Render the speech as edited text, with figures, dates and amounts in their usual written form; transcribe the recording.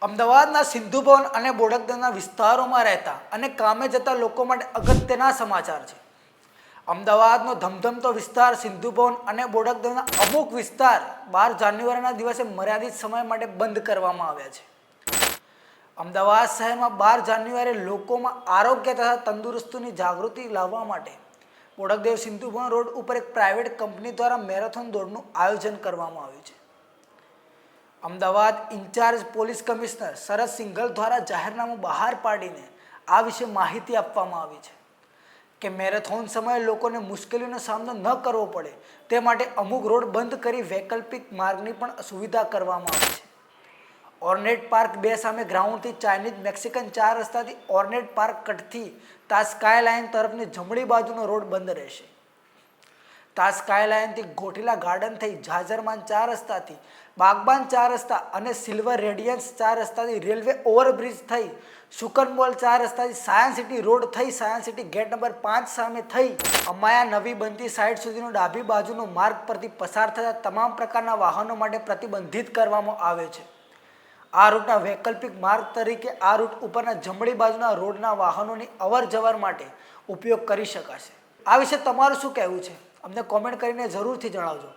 અમદાવાદના સિંધુ ભવન અને બોડકદેવના વિસ્તારોમાં રહેતા અને કામે જતા લોકો માટે અગત્યના સમાચાર છે. અમદાવાદનો ધમધમતો વિસ્તાર સિંધુ ભવન અને બોડકદેવના અમુક વિસ્તાર 12 જાન્યુઆરીના દિવસે મર્યાદિત સમય માટે બંધ કરવામાં આવ્યા છે. અમદાવાદ શહેરમાં 12 જાન્યુઆરીએ લોકોમાં આરોગ્ય તથા તંદુરસ્તીની જાગૃતિ લાવવા માટે બોડકદેવ સિંધુ ભવન રોડ ઉપર એક પ્રાઇવેટ કંપની દ્વારા મેરેથોન દોડનું આયોજન કરવામાં આવ્યું છે. અમદાવાદ ઇન્ચાર્જ પોલીસ કમિશનર શરદ સિંઘલ દ્વારા જાહેરનામું બહાર પાડીને આ વિશે માહિતી આપવામાં આવી છે કે મેરેથોન સમયે લોકોને મુશ્કેલીનો સામનો ન કરવો પડે તે માટે અમુક રોડ બંધ કરી વૈકલ્પિક માર્ગની પણ સુવિધા કરવામાં આવી છે. ઓર્નેટ પાર્ક 2 સામે ગ્રાઉન્ડથી ચાઇનીઝ મેક્સિકન 4 રસ્તાથી ઓર્નેટ પાર્ક કટથી તાજ સ્કાયલાઇન તરફની જમણી બાજુનો રોડ બંધ રહેશે. તાજ સ્કાયલાઇનથી ગોઠીલા ગાર્ડન થઈ ઝાજરમાન 4 રસ્તાથી બાગબાન 4 રસ્તા અને સિલ્વર રેડિયન્સ 4 રસ્તાથી રેલવે ઓવરબ્રિજ થઈ શુકન મોલ 4 રસ્તાથી સાયન્સ સિટી રોડ થઈ સાયન્સ સિટી ગેટ નંબર 5 સામે થઈ અમાયા નવી બનતી સાઇડ સુધીનો ડાબી બાજુનો માર્ગ પરથી પસાર થતા તમામ પ્રકારના વાહનો માટે પ્રતિબંધિત કરવામાં આવે છે. આ રૂટના વૈકલ્પિક માર્ગ તરીકે આ રૂટ ઉપરના જમણી બાજુના રોડના વાહનોની અવરજવર માટે ઉપયોગ કરી શકાશે. આ વિશે તમારું શું કહેવું છે? અમને કોમેન્ટ કરીને જરૂરથી જણાવજો.